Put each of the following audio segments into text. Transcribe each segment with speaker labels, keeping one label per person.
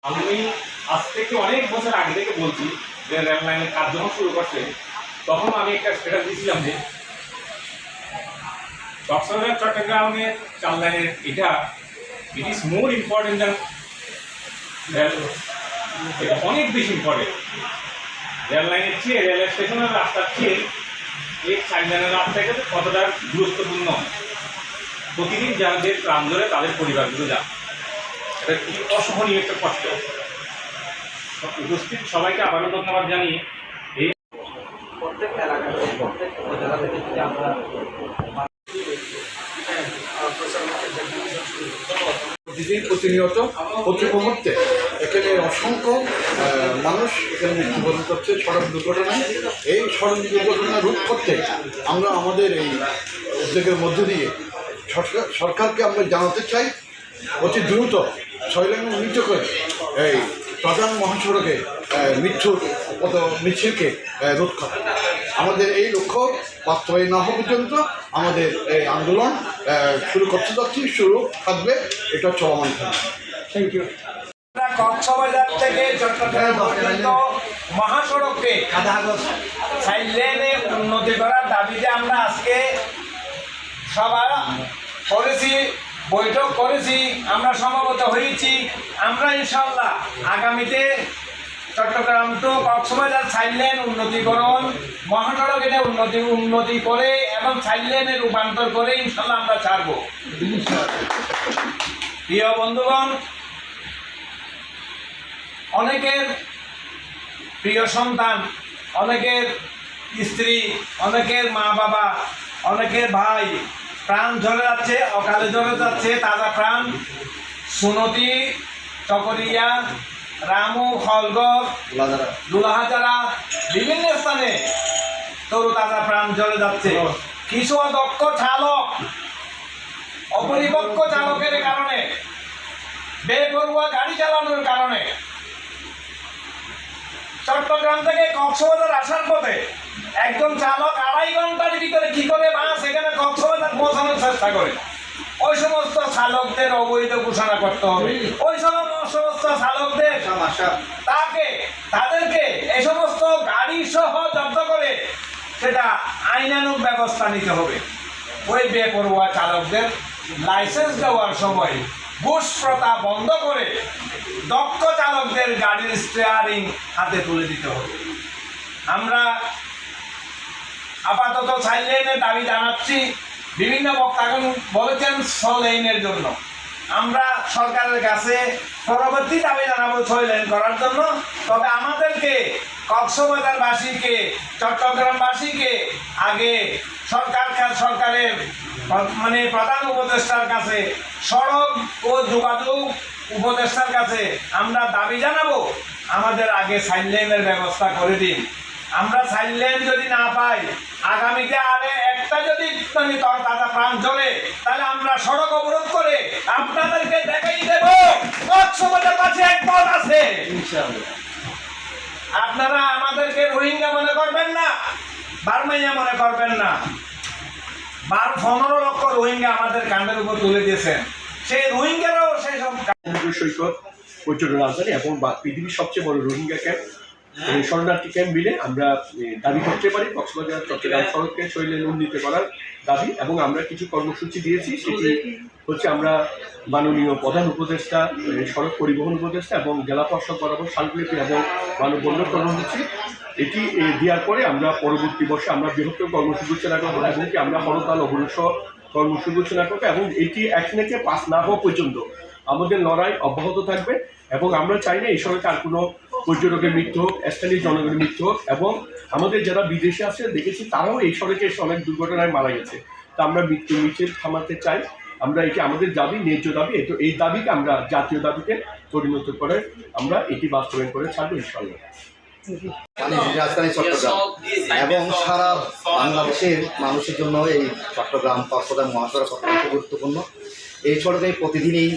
Speaker 1: আমি আজ থেকে অনেক বছর আগে থেকে বলছি যে রেল লাইনের কাজ যখন শুরু করছে তখন আমি একটা স্ট্যাটাস দিয়েছিলাম যে কক্সবাজার চট্টগ্রামের চার লাইনের এটা it is more important than rail. এটা অনেক বেশি ইম্পর্টেন্ট রেল লাইনের চেয়ে রেল স্টেশনের রাস্তার চেয়ে এই চার লাইনের রাস্তাটা কতটা গুরুত্বপূর্ণ। প্রতিদিন যাদের প্রাণ ধরে তাদের পরিবারগুলো যান, এটা কি অসহনীয় একটা কষ্ট। উপস্থিত সবাইকে আবারও ধন্যবাদ জানিয়ে এই
Speaker 2: প্রত্যেক এলাকাতে প্রত্যেক উপজেলা থেকে যদি আমরা
Speaker 3: প্রতিদিন প্রতিনিয়ত প্রতি মুহূর্তে এখানে অসংখ্য মানুষ এখানে মৃত্যুবরণ করছে সড়ক দুর্ঘটনায়। এই সড়ক দুর্ঘটনা রোধ করতে আমরা আমাদের এই উদ্যোগের মধ্য দিয়ে সরকারকে আমরা জানাতে চাই অতি দ্রুত 6 লাইন উন্নীত করে এই প্রধান মহাসড়কে মৃত্যুর মিছিলকে রোধ করা। আমাদের এই লক্ষ্য বাস্তবায়ন না হওয়া পর্যন্ত আমাদের এই আন্দোলন শুরু করতে যাচ্ছি, শুরু থাকবে, এটা চলমান থাকবে। Thank you.
Speaker 2: কক্সবাজার থেকে চট্টগ্রাম পর্যন্ত মহাসড়ককে 4 লেনে উন্নতি করার দাবিতে আমরা আজকে সভা করেছি, বৈঠক করেছি, আমরা সমবেত হয়েছি। আমরা ইনশাআল্লাহ আগামীতে চট্টগ্রাম টু কক্সবাজার 4 লেন উন্নতিকরণ, মহাসড়ক এটা উন্নতি করে এবং 4 লেনে রূপান্তর করে ইনশাআল্লাহ আমরা ছাড়ব। প্রিয় বন্ধুগণ, অনেকের প্রিয় সন্তান, অনেকের স্ত্রী, অনেকের মা বাবা, অনেকের ভাই প্রাণ ঝরে যাচ্ছে, অকালে ঝরে যাচ্ছে তাজা প্রাণ। সুনতি, চকরিয়া, রামু, খলগড়, দুলাহাজারা বিভিন্ন স্থানে তরু তাজা প্রাণ ঝরে যাচ্ছে। কিছু অদক্ষ চালক, অপরিপক্ক চালকের কারণে, বেপরোয়া গাড়ি চালানোর কারণে চট্টগ্রাম থেকে কক্সবাজার আসার পথে একজন চালক 2.5 ঘন্টার ভিতরে কি করে বাস এখানে কক্সবাজার পৌঁছানোর চেষ্টা করে। ওই সমস্ত চালকদের অবৈধ ঘোষণা করতে হবে। ওই সমস্ত চালকদের তাদেরকে এই সমস্ত গাড়ি সহ জব্দ করে সেটা আইনানুগ ব্যবস্থা নিতে হবে। ওই বেপরোয়া চালকদের লাইসেন্স দেওয়ার সময় ঘুষ প্রথা বন্ধ করে দক্ষ চালকদের গাড়ির স্টিয়ারিং হাতে তুলে দিতে হবে। আমরা আপাতত 4 লেনের দাবি জানাচ্ছি। বিভিন্ন বক্তাগণ বলেছেন 6 লেনের জন্য। আমরা সরকারের কাছে পরবর্তী দাবি জানাবো 6 লেন করার জন্য। তবে আমাদেরকে কক্সবাজারবাসীকে, চট্টগ্রামবাসীকে আগে সরকারের মানে প্রধান উপদেষ্টার কাছে, সড়ক ও যোগাযোগ উপদেষ্টার কাছে আমরা দাবি জানাবো, আমাদের আগে 4 লেনের ব্যবস্থা করে দিন। আমরা 4 লেন যদি না পাই, আগামীতে আরে একটা যদি তাজা প্রাণ চলে, তাহলে আমরা সড়ক অবরোধ করে আপনাদেরকে দেখাই দেব কক্সবাজার পাশে এক পথ আছে। আপনারা আমাদেরকে রোহিঙ্গা মনে করবেন না, বার্মাইয়া মনে করবেন না। 15 লক্ষ রোহিঙ্গা আমাদের কাঁধের উপর তুলে দিয়েছেন। সেই রোহিঙ্গারাও সেই সব
Speaker 4: সৈকত, পর্যটন রাজধানী এবং পৃথিবীর সবচেয়ে বড় রোহিঙ্গা ক্যাম্প, শরণার্থী ক্যাম্প মিলে আমরা দাবি করতে পারি কক্সবাজার চট্টগ্রাম সড়ককে 6 লেন উন্নীত করার দাবি। এবং আমরা কিছু কর্মসূচি দিয়েছি, সেটি হচ্ছে আমরা মাননীয় প্রধান উপদেষ্টা, সড়ক পরিবহন উপদেষ্টা এবং জেলা প্রশাসক বরাবর শান্তিনীতি এবং মানববন্ধন কর্মসূচি এটি দেওয়ার পরে আমরা পরবর্তী বর্ষে আমরা বৃহত্তর কর্মসূচি ঘোষণা করবো এবং আমরা হরতাল অবরোধ কর্মসূচি ঘোষণা করবো এবং এটি 1 থেকে 5 না হওয়া পর্যন্ত আমাদের লড়াই অব্যাহত থাকবে। এবং আমরা চাই না এই সড়কে আর কোনো পর্যটকের মৃত্যু হোক, স্থানীয় জনগণের মৃত্যু হোক। এবং আমাদের যারা বিদেশে আছে দেখেছি তারাও এই সড়কে এসে অনেক দুর্ঘটনায় মারা গেছে। তা আমরা মৃত্যু মিছিল থামাতে চাই। আমরা এটি আমাদের দাবি, ন্যায্য দাবি। এই দাবিকে আমরা জাতীয় দাবিতে পরিণত করে আমরা এটি বাস্তবায়ন করে ছাড়বো ইনশাআল্লাহ।
Speaker 5: রাজধানী চট্টগ্রাম এবং সারা বাংলাদেশের মানুষের জন্য এই চট্টগ্রাম কক্সবাজার মহাসড়ক অত্যন্ত গুরুত্বপূর্ণ। এই সড়কে প্রতিদিনই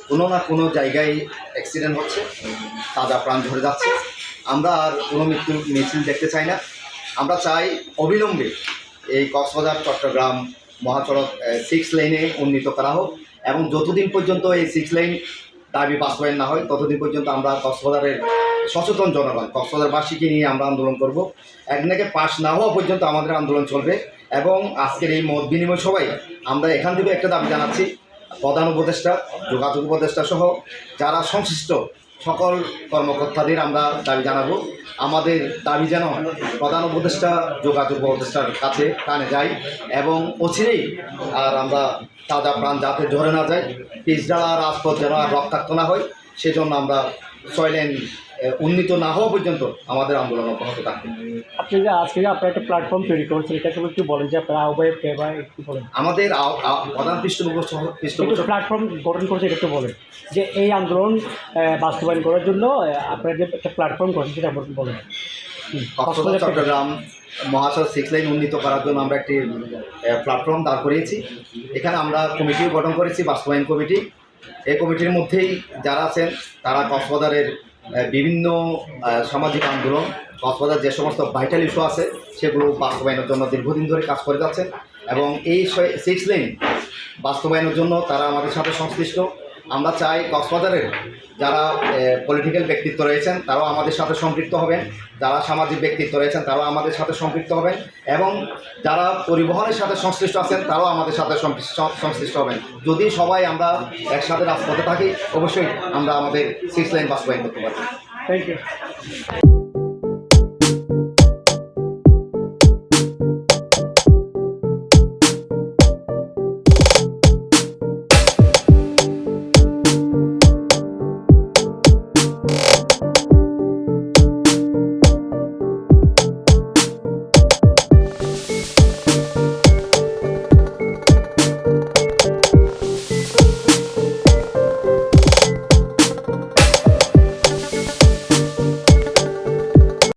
Speaker 5: কোনো না কোনো জায়গায় অ্যাক্সিডেন্ট হচ্ছে, তাজা প্রাণ ঝরে যাচ্ছে। আমরা আর কোনো মৃত্যুর মিছিল দেখতে চাই না। আমরা চাই অবিলম্বে এই কক্সবাজার চট্টগ্রাম মহাসড়ক 6 লেনে উন্নীত করা হোক এবং যতদিন পর্যন্ত এই 6 লেন দাবি বাস্তবায়ন না হয় ততদিন পর্যন্ত আমরা কক্সবাজারের সচেতন জনগণ কক্সবাজারবাসীকে নিয়ে আমরা আন্দোলন করব। একদিকে পাশ না হওয়া পর্যন্ত আমাদের আন্দোলন চলবে। এবং আজকের এই মত বিনিময় সবাই আমরা এখান থেকে একটা দাবি জানাচ্ছি, প্রধান উপদেষ্টা, যোগাযোগ উপদেষ্টা সহ যারা সংশ্লিষ্ট সকল কর্মকর্তাদের আমরা দাবি জানাবো, আমাদের দাবি যেন প্রধান উপদেষ্টা, যোগাযোগ উপদেষ্টার কাছে কানে যায় এবং অচিরেই আর আমরা তাজা প্রাণ যাতে ঝরে না যায়, পিচঢালা রাজপথ যেন আর রক্তাক্ত না হয়, সেজন্য আমরা 6 লেন উন্নীত না হওয়া পর্যন্ত আমাদের আন্দোলন অব্যাহত থাকবে।
Speaker 6: আপনি যে আজকে আপনারা একটা প্ল্যাটফর্ম তৈরি করেছেন, এটা সম্পর্কে একটু বলেন যে আপনারা আহ্বায়ক কে বা একটু বলেন।
Speaker 5: আমাদের প্রধান পৃষ্ঠপোষক
Speaker 6: প্ল্যাটফর্ম গঠন করেছে এটা একটু বলেন, যে এই আন্দোলন বাস্তবায়ন করার জন্য আপনারা যে একটা প্ল্যাটফর্ম করেছেন সেটা বলেন।
Speaker 5: কক্সবাজার চট্টগ্রাম মহাসড়ক 6 লেন উন্নীত করার জন্য আমরা একটি প্ল্যাটফর্ম দাঁড় করিয়েছি। এখানে আমরা কমিটিও গঠন করেছি, বাস্তবায়ন কমিটি। এই কমিটির মধ্যেই যারা আছেন তারা কক্সবাজারের বিভিন্ন সামাজিক আন্দোলন, কক্সবাজার যে সমস্ত ভাইটাল ইস্যু আছে সেগুলো বাস্তবায়নের জন্য দীর্ঘদিন ধরে কাজ করে যাচ্ছেন এবং এই 6 লেন বাস্তবায়নের জন্য তারা আমাদের সাথে সংশ্লিষ্ট। আমরা চাই কক্সবাজারের যারা পলিটিক্যাল ব্যক্তিত্ব রয়েছেন তারাও আমাদের সাথে সম্পৃক্ত হবেন, যারা সামাজিক ব্যক্তিত্ব রয়েছেন তারাও আমাদের সাথে সম্পৃক্ত হবেন এবং যারা পরিবহনের সাথে সংশ্লিষ্ট আছেন তারাও আমাদের সাথে সংশ্লিষ্ট হবেন। যদি সবাই আমরা একসাথে রাজপথে থাকি অবশ্যই আমরা আমাদের 6 লেন বাস্তবায়ন করতে পারব।
Speaker 6: Thank you.